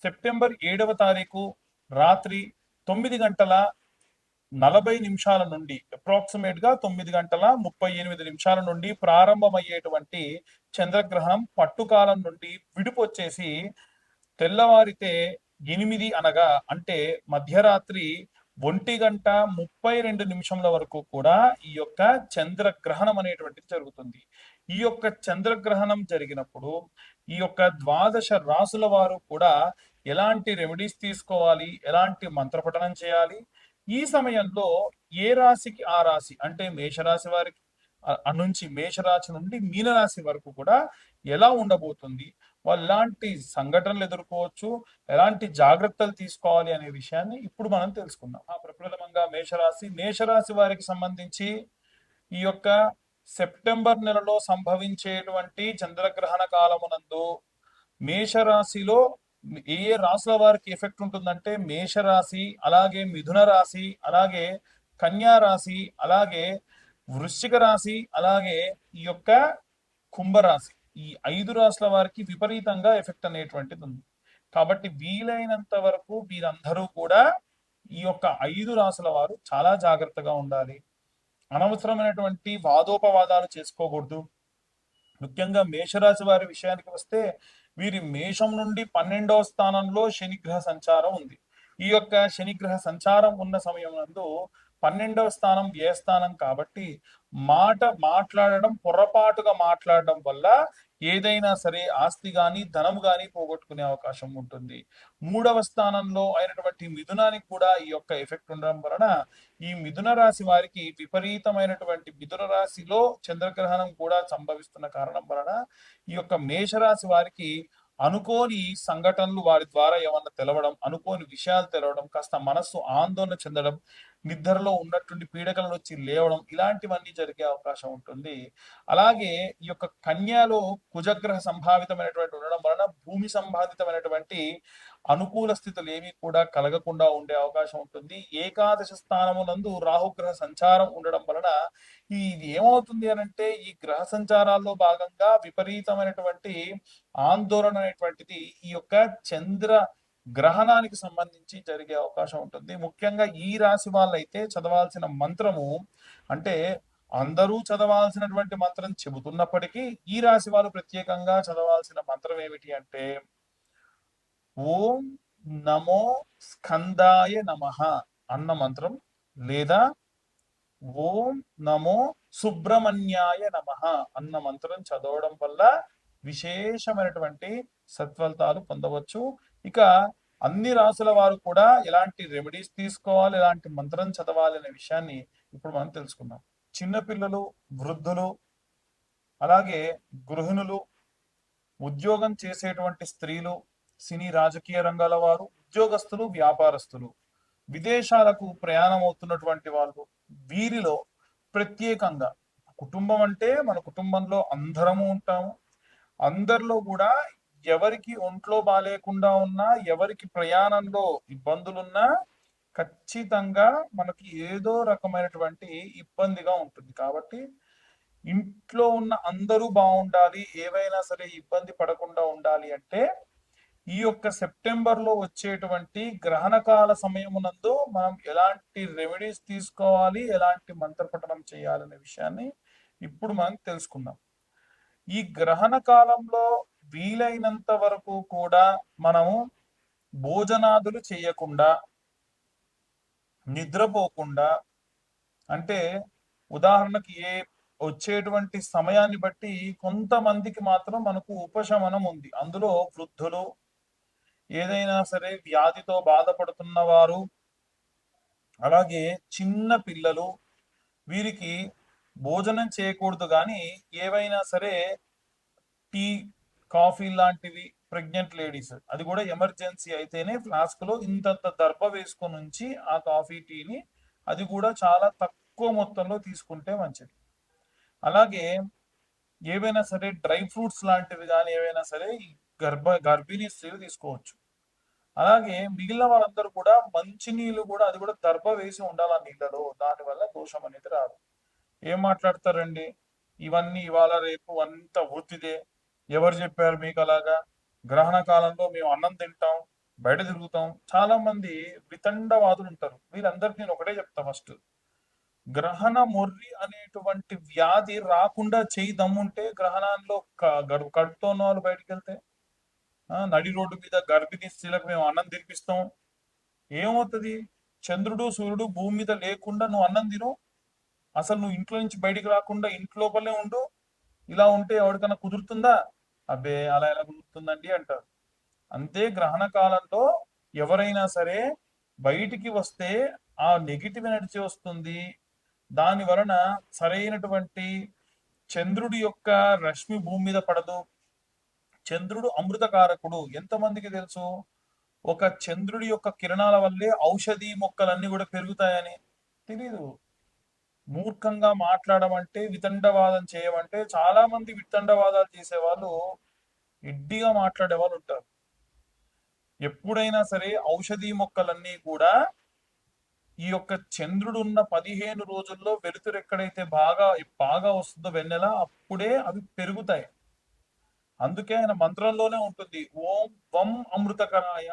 September 7వ తారీఖు రాత్రి 9 గంటల 40 నిమిషాల నుండి అప్రాక్సిమేట్ గా 9 గంటల 38 నిమిషాల నుండి ప్రారంభమయ్యేటువంటి చంద్రగ్రహణం పట్టుకాలం నుండి విడిపొచ్చేసి తెల్లవారితే 8 అనగా అంటే మధ్యరాత్రి 1 గంట 32 నిమిషముల వరకు కూడా ఈ యొక్క చంద్రగ్రహణం అనేటువంటిది జరుగుతుంది. ఈ యొక్క చంద్రగ్రహణం జరిగినప్పుడు ఈ యొక్క ద్వాదశ రాసుల వారు కూడా ఎలాంటి రెమెడీస్ తీసుకోవాలి, ఎలాంటి మంత్రపఠనం చేయాలి, ఈ సమయంలో ఏ రాశికి ఆ రాశి అంటే మేషరాశి వారికి నుంచి మేషరాశి నుండి మీనరాశి వరకు కూడా ఎలా ఉండబోతుంది, వాళ్ళు ఎలాంటి సంఘటనలు ఎదుర్కోవచ్చు, ఎలాంటి జాగ్రత్తలు తీసుకోవాలి అనే విషయాన్ని ఇప్పుడు మనం తెలుసుకుందాం. ప్రప్రథమంగా మేషరాశి వారికి సంబంధించి ఈ యొక్క సెప్టెంబర్ నెలలో సంభవించేటువంటి చంద్రగ్రహణ కాలమునందు మేషరాశిలో ఏ ఏ రాశుల వారికి ఎఫెక్ట్ ఉంటుందంటే మేషరాశి, అలాగే మిథున రాశి, అలాగే కన్యా రాశి, అలాగే వృశ్చిక రాశి, అలాగే ఈ యొక్క కుంభరాశి, ఈ 5 రాశుల వారికి విపరీతంగా ఎఫెక్ట్ అనేటువంటిది ఉంది. కాబట్టి వీలైనంత వరకు వీరందరూ కూడా ఈ యొక్క 5 రాశుల వారు చాలా జాగ్రత్తగా ఉండాలి. అనవసరమైనటువంటి వాదోపవాదాలు చేసుకోకూడదు. ముఖ్యంగా మేషరాశి వారి విషయానికి వస్తే వీరి మేషం నుండి 12వ స్థానంలో శనిగ్రహ సంచారం ఉంది. ఈ యొక్క శనిగ్రహ సంచారం ఉన్న సమయం నందు 12వ స్థానం వ్యయస్థానం కాబట్టి మాట్లాడడం పొరపాటుగా మాట్లాడడం వల్ల ఏదైనా సరే ఆస్తి గాని ధనం గాని పోగొట్టుకునే అవకాశం ఉంటుంది. 3వ స్థానంలో అయినటువంటి మిథునానికి కూడా ఈ యొక్క ఎఫెక్ట్ ఉండడం వలన ఈ మిథున రాశి వారికి విపరీతమైనటువంటి మిథున రాశిలో చంద్రగ్రహణం కూడా సంభవిస్తున్న కారణం వలన ఈ యొక్క మేషరాశి వారికి అనుకోని సంఘటనలు వారి ద్వారా ఏమన్నా తెలవడం, అనుకోని విషయాలు తెలవడం, కాస్త మనస్సు ఆందోళన చెందడం, నిద్రలో ఉన్నటువంటి పీడకలను వచ్చి లేవడం, ఇలాంటివన్నీ జరిగే అవకాశం ఉంటుంది. అలాగే ఈ యొక్క కన్యాలో కుజగ్రహ సంభావితమైనటువంటి ఉండడం వలన భూమి సంబంధితమైనటువంటి అనుకూల స్థితులు ఏమీ కూడా కలగకుండా ఉండే అవకాశం ఉంటుంది. ఏకాదశ స్థానమునందు రాహుగ్రహ సంచారం ఉండడం వలన ఇది ఏమవుతుంది అనంటే ఈ గ్రహ సంచారాల్లో భాగంగా విపరీతమైనటువంటి ఆందోళన అనేటువంటిది ఈ యొక్క చంద్ర గ్రహణానికి సంబంధించి జరిగే అవకాశం ఉంటుంది. ముఖ్యంగా ఈ రాశి వాళ్ళైతే చదవాల్సిన మంత్రము అంటే అందరూ చదవాల్సినటువంటి మంత్రం చెబుతున్నప్పటికీ ఈ రాశి వాళ్ళు ప్రత్యేకంగా చదవాల్సిన మంత్రం ఏమిటి అంటే ఓం నమో స్కందాయ నమః అన్న మంత్రం, లేదా ఓం నమో సుబ్రహ్మణ్యాయ నమః అన్న మంత్రం చదవడం వల్ల విశేషమైనటువంటి సత్ఫలితాలు పొందవచ్చు. ఇక అన్ని రాసుల వారు కూడా ఎలాంటి రెమెడీస్ తీసుకోవాలి, ఎలాంటి మంత్రం చదవాలి అనే విషయాన్ని ఇప్పుడు మనం తెలుసుకుందాం. చిన్నపిల్లలు, వృద్ధులు, అలాగే గృహిణులు, ఉద్యోగం చేసేటువంటి స్త్రీలు, సినీ రాజకీయ రంగాల వారు, ఉద్యోగస్తులు, వ్యాపారస్తులు, విదేశాలకు ప్రయాణం అవుతున్నటువంటి వాళ్ళు, వీరిలో ప్రత్యేకంగా కుటుంబం అంటే మన కుటుంబంలో అందరము ఉంటాము. అందరిలో కూడా ఎవరికి ఒంట్లో బాగాలేకుండా ఉన్నా, ఎవరికి ప్రయాణంలో ఇబ్బందులున్నా ఖచ్చితంగా మనకి ఏదో రకమైనటువంటి ఇబ్బందిగా ఉంటుంది. కాబట్టి ఇంట్లో ఉన్న అందరూ బాగుండాలి, ఏవైనా సరే ఇబ్బంది పడకుండా ఉండాలి అంటే ఈ యొక్క సెప్టెంబర్ లో వచ్చేటువంటి గ్రహణకాల సమయమునందు మనం ఎలాంటి రెమెడీస్ తీసుకోవాలి, ఎలాంటి మంత్రపఠనం చేయాలనే విషయాన్ని ఇప్పుడు మనం తెలుసుకుందాం. ఈ గ్రహణ కాలంలో వీలైనంత వరకు కూడా మనము భోజనాదులు చేయకుండా, నిద్రపోకుండా, అంటే ఉదాహరణకి వచ్చేటువంటి సమయాన్ని బట్టి కొంతమందికి మాత్రం మనకు ఉపశమనం ఉంది. అందులో వృద్ధులు, ఏదైనా సరే వ్యాధితో బాధపడుతున్న వారు, అలాగే చిన్న పిల్లలు, వీరికి భోజనం చేయకూడదు. కానీ ఏవైనా సరే టీ, కాఫీ లాంటివి, ప్రెగ్నెంట్ లేడీస్, అది కూడా ఎమర్జెన్సీ అయితేనే ఫ్లాస్క్ లో ఇంతంత దర్భ వేసుకొని ఉంచి ఆ కాఫీ టీని అది కూడా చాలా తక్కువ మొత్తంలో తీసుకుంటే మంచిది. అలాగే ఏవైనా సరే డ్రై ఫ్రూట్స్ లాంటివి కానీ ఏవైనా సరే గర్భిణీ స్త్రీలు తీసుకోవచ్చు. అలాగే మిగిలిన వాళ్ళందరూ కూడా మంచి నీళ్ళు కూడా అది కూడా దర్భ వేసి ఉండాలి ఆ నీళ్ళలో, దానివల్ల దోషం అనేది రాదు. ఏం మాట్లాడతారండి, ఇవన్నీ ఇవాళ రేపు అంత వృత్తిదే, ఎవరు చెప్పారు మీకు అలాగా? గ్రహణ కాలంలో మేము అన్నం తింటాం, బయట తిరుగుతాం. చాలా మంది వితండవాదులు ఉంటారు. వీళ్ళందరికీ నేను ఒకటే చెప్తా ఫస్ట్. గ్రహణ మొర్రి అనేటువంటి వ్యాధి రాకుండా చేయి దమ్ముంటే గ్రహణాల్లో కడుపుతో ఉన్న వాళ్ళు బయటికి వెళ్తే నడి రోడ్డు మీద గర్భిణీ స్త్రీలకు మేము అన్నం తినిపిస్తాం. ఏమవుతుంది? చంద్రుడు సూర్యుడు భూమి మీద లేకుండా నువ్వు అన్నం తిను, అసలు నువ్వు ఇంట్లో నుంచి బయటికి రాకుండా ఇంటి లోపలే ఉండు, ఇలా ఉంటే ఎవరికైనా కుదురుతుందా? అబ్బే అలా ఎలా కుదురుతుందండి అంటారు. అంతే గ్రహణ కాలంలో ఎవరైనా సరే బయటికి వస్తే ఆ నెగిటివ్ ఎనర్జీ వస్తుంది. దాని వలన సరైనటువంటి చంద్రుడి యొక్క రశ్మి భూమి మీద పడదు. చంద్రుడు అమృతకారకుడు. ఎంతమందికి తెలుసు? ఒక చంద్రుడి యొక్క కిరణాల వల్లే ఔషధి మొక్కలన్నీ కూడా పెరుగుతాయని తెలీదు. మూర్ఖంగా మాట్లాడమంటే, వితండవాదం చేయమంటే, చాలా మంది వితండవాదాలు చేసేవాళ్ళు ఎడ్డిగా మాట్లాడే వాళ్ళు ఉంటారు. ఎప్పుడైనా సరే ఔషధి మొక్కలన్నీ కూడా ఈ యొక్క చంద్రుడు ఉన్న 15 రోజుల్లో వెలుతురు ఎక్కడైతే బాగా బాగా వస్తుందో వెన్నెల, అప్పుడే అవి పెరుగుతాయి. అందుకే ఆయన మంత్రంలోనే ఉంటుంది, ఓం వం అమృతకరాయ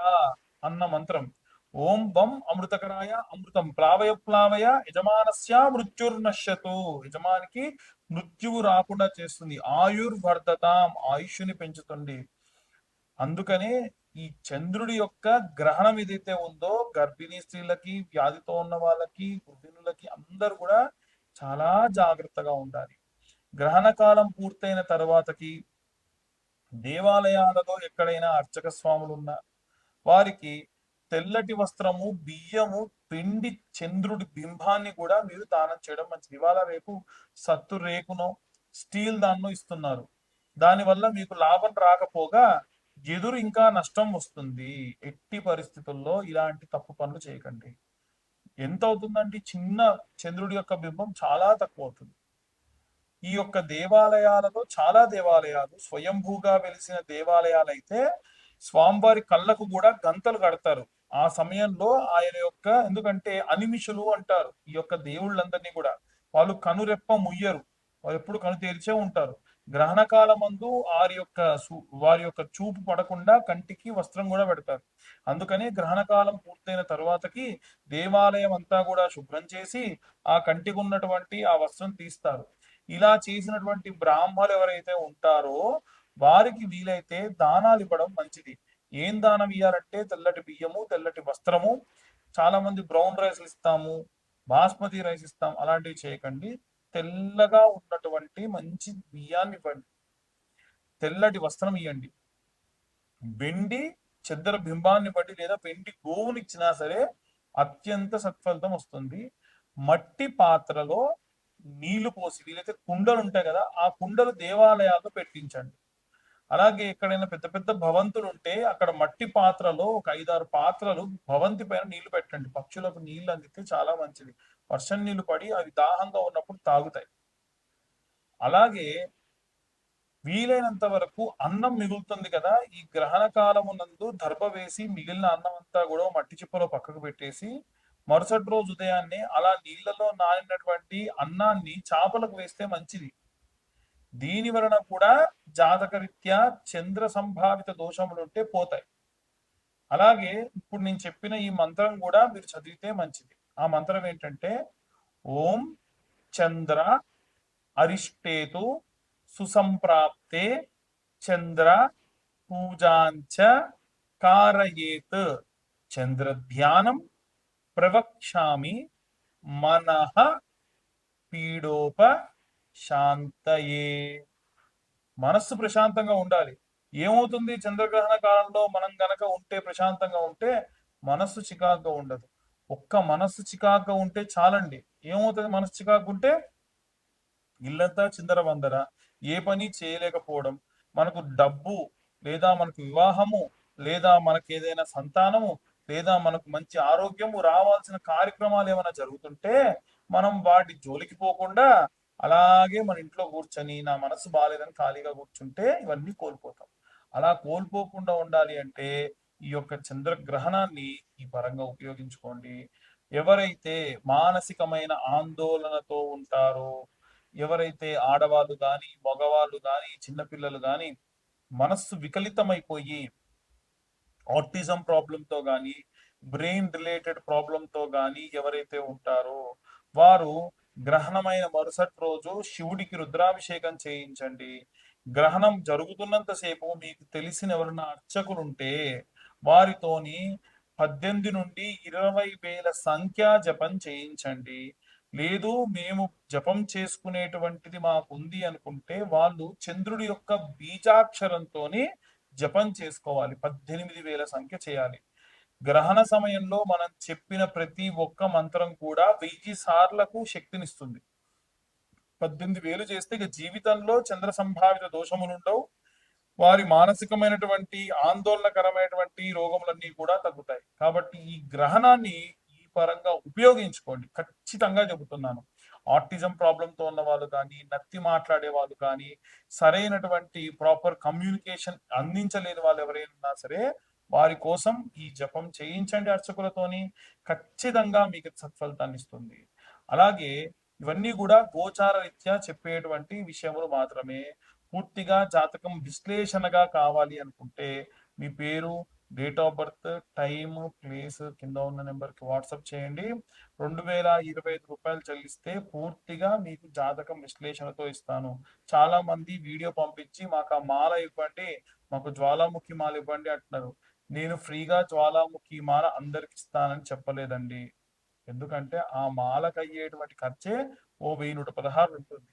అన్న మంత్రం. ఓం వం అమృతకరాయ అమృతం ప్లావయ ప్లావయ యజమానస్య మృత్యుర్నశ్యతు. యజమానికి మృత్యువు రాకుండా చేస్తుంది. ఆయుర్వర్ధతాం, ఆయుష్ని పెంచుతుంది. అందుకనే ఈ చంద్రుడి యొక్క గ్రహణం ఏదైతే ఉందో గర్భిణీ స్త్రీలకి, వ్యాధితో ఉన్న వాళ్ళకి, గృహిణులకి అందరూ కూడా చాలా జాగ్రత్తగా ఉండాలి. గ్రహణ కాలం పూర్తయిన తర్వాతకి దేవాలయాలలో ఎక్కడైనా అర్చక స్వాములు ఉన్నా వారికి తెల్లటి వస్త్రము, బియ్యము, పిండి చంద్రుడి బింబాన్ని కూడా మీరు దానం చేయడం మంచిది. ఇవాళ రేపు సత్తు రేకునో స్టీల్ దాన్నో ఇస్తున్నారు. దానివల్ల మీకు లాభం రాకపోగా ఎదురు ఇంకా నష్టం వస్తుంది. ఎట్టి పరిస్థితుల్లో ఇలాంటి తప్పు పనులు చేయకండి. ఎంత అవుతుందండి? చిన్న చంద్రుడి యొక్క బింబం చాలా తక్కువ అవుతుంది. ఈ యొక్క దేవాలయాలలో చాలా దేవాలయాలు స్వయంభూగా వెలిసిన దేవాలయాలు అయితే స్వామివారి కళ్ళకు కూడా గంతలు కడతారు. ఆ సమయంలో ఆయన యొక్క, ఎందుకంటే అనిమిషులు అంటారు ఈ యొక్క దేవుళ్ళందరినీ కూడా, వాళ్ళు కనురెప్ప ముయ్యరు, వాళ్ళు ఎప్పుడు కను తెరిచే ఉంటారు. గ్రహణ కాలమందు వారి యొక్క చూపు పడకుండా కంటికి వస్త్రం కూడా పెడతారు. అందుకని గ్రహణ కాలం పూర్తయిన తర్వాతకి దేవాలయం అంతా కూడా శుభ్రం చేసి ఆ కంటికి ఉన్నటువంటి ఆ వస్త్రం తీస్తారు. ఇలా చేసినటువంటి బ్రాహ్మలు ఎవరైతే ఉంటారో వారికి వీలైతే దానాలు ఇవ్వడం మంచిది. ఏం దానం ఇవ్వాలంటే తెల్లటి బియ్యము, తెల్లటి వస్త్రము. చాలా మంది బ్రౌన్ రైస్ ఇస్తాము, బాస్మతి రైస్ ఇస్తాం, అలాంటివి చేయకండి. తెల్లగా ఉన్నటువంటి మంచి బియ్యాన్ని ఇవ్వండి, తెల్లటి వస్త్రం ఇవ్వండి. వెండి చంద్ర బింబాన్ని బట్టి లేదా వెండి గోవుని ఇచ్చినా సరే అత్యంత సత్ఫలితం వస్తుంది. మట్టి పాత్రలో నీళ్లు పోసి, వీలైతే కుండలు ఉంటాయి కదా, ఆ కుండలు దేవాలయాల్లో పెట్టించండి. అలాగే ఎక్కడైనా పెద్ద పెద్ద భవంతులు ఉంటే అక్కడ మట్టి పాత్రలో ఒక 5-6 పాత్రలు భవంతి పైన నీళ్లు పెట్టండి. పక్షులకు నీళ్లు అందితే చాలా మంచిది. వర్షం నీళ్లు పడి అవి దాహంగా ఉన్నప్పుడు తాగుతాయి. అలాగే వీలైనంత వరకు అన్నం మిగులుతుంది కదా, ఈ గ్రహణ కాలము నందు దర్భ వేసి మిగిలిన అన్నం అంతా కూడా మట్టి చిప్పలో పక్కకు పెట్టేసి మరుసటి రోజు ఉదయాన్నే అలా నీళ్లలో నానినటువంటి అన్నాన్ని చేపలకు వేస్తే మంచిది. దీని వలన కూడా జాతకరీత్యా చంద్ర సంభావిత దోషములు ఉంటే పోతాయి. అలాగే ఇప్పుడు నేను చెప్పిన ఈ మంత్రం కూడా మీరు చదివితే మంచిది. ఆ మంత్రం ఏంటంటే, ఓం చంద్ర అరిష్టేతు సుసంప్రాప్తే చంద్ర పూజాంచ కారయేత్ చంద్ర ధ్యానం ప్రవక్ష్యామి మనః పీడోప శాంతయే. మనస్సు ప్రశాంతంగా ఉండాలి. ఏమవుతుంది? చంద్రగ్రహణ కాలంలో మనం గనక ఉంటే, ప్రశాంతంగా ఉంటే మనస్సు చికాకుగా ఉండదు. ఒక్క మనస్సు చికాకుగా ఉంటే చాలండి. ఏమవుతుంది మనస్సు చికాకు ఉంటే? ఇల్లంతా చిందరవందర, ఏ పని చేయలేకపోవడం, మనకు డబ్బు లేదా మనకు వివాహము లేదా మనకు ఏదైనా సంతానము లేదా మనకు మంచి ఆరోగ్యము రావాల్సిన కార్యక్రమాలు ఏమైనా జరుగుతుంటే మనం వాటి జోలికి పోకుండా అలాగే మన ఇంట్లో కూర్చొని నా మనసు బాగాలేదని ఖాళీగా కూర్చుంటే ఇవన్నీ కోల్పోతాం. అలా కోల్పోకుండా ఉండాలి అంటే ఈ యొక్క చంద్రగ్రహణాన్ని ఈ పరంగా ఉపయోగించుకోండి. ఎవరైతే మానసికమైన ఆందోళనతో ఉంటారో, ఎవరైతే ఆడవాళ్ళు కానీ, మగవాళ్ళు కానీ, చిన్నపిల్లలు కానీ మనస్సు వికలితమైపోయి ఆటిజం ప్రాబ్లంతో కానీ బ్రెయిన్ రిలేటెడ్ ప్రాబ్లంతో కానీ ఎవరైతే ఉంటారో వారు గ్రహణమైన మరుసటి రోజు శివుడికి రుద్రాభిషేకం చేయించండి. గ్రహణం జరుగుతున్నంతసేపు మీకు తెలిసిన ఎవరైనా అర్చకులు ఉంటే వారితోని 18 నుండి 20,000 సంఖ్యా జపం చేయించండి. లేదు మేము జపం చేసుకునేటువంటిది మాకుంది అనుకుంటే వాళ్ళు చంద్రుడి యొక్క బీజాక్షరంతోని జపం చేసుకోవాలి. 18,000 సంఖ్య చేయాలి. గ్రహణ సమయంలో మనం చెప్పిన ప్రతి ఒక్క మంత్రం కూడా 1000 సార్లకు శక్తినిస్తుంది. 18,000 చేస్తే ఇక జీవితంలో చంద్ర సంభావిత దోషములుండవు. వారి మానసికమైనటువంటి ఆందోళనకరమైనటువంటి రోగములన్నీ కూడా తగ్గుతాయి. కాబట్టి ఈ గ్రహణాన్ని ఈ పరంగా ఉపయోగించుకోండి. ఖచ్చితంగా చెబుతున్నాను. ఆటిజం ప్రాబ్లంతో ఉన్న వాళ్ళు కానీ, నత్తి మాట్లాడే వాళ్ళు కానీ, సరైనటువంటి ప్రాపర్ కమ్యూనికేషన్ అందించలేని వాళ్ళు ఎవరైనా ఉన్నా సరే వారి కోసం ఈ జపం చేయించండి అర్చకులతోని. ఖచ్చితంగా మీకు సత్ఫలితాన్ని ఇస్తుంది. అలాగే ఇవన్నీ కూడా గోచార రీత్యా చెప్పేటువంటి విషయములు మాత్రమే. పూర్తిగా జాతకం విశ్లేషణగా కావాలి అనుకుంటే మీ పేరు, date of birth, time, place కింద ఉన్న నెంబర్కి వాట్సాప్ చేయండి. 2,025 చెల్లిస్తే పూర్తిగా మీకు జాతకం విశ్లేషణతో ఇస్తాను. చాలా మంది వీడియో పంపించి మాకు ఆ మాల ఇవ్వండి, మాకు జ్వాలాముఖి మాల ఇవ్వండి అంటున్నారు. నేను ఫ్రీగా జ్వాలాముఖి మాల అందరికి ఇస్తానని చెప్పలేదండి. ఎందుకంటే ఆ మాలకు అయ్యేటువంటి ఖర్చే ఓ 1,116 ఉంటుంది.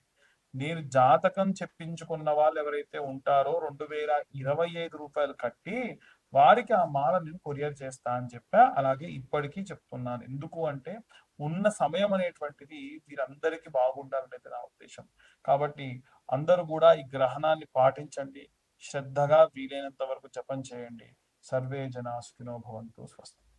నేను జాతకం చెప్పించుకున్న వాళ్ళు ఎవరైతే ఉంటారో 2,025 రూపాయలు కట్టి వారికి ఆ మాల నేను కొరియర్ చేస్తా అని చెప్పా. అలాగే ఇప్పటికీ చెప్తున్నాను. ఎందుకు అంటే ఉన్న సమయం అనేటువంటిది వీరందరికీ బాగుండాలనేది నా ఉద్దేశం. కాబట్టి అందరూ కూడా ఈ గ్రహణాన్ని పాటించండి. శ్రద్ధగా వీలైనంత వరకు జపం చేయండి. సర్వే జనా సుఖినో భవంతు. స్వస్తి.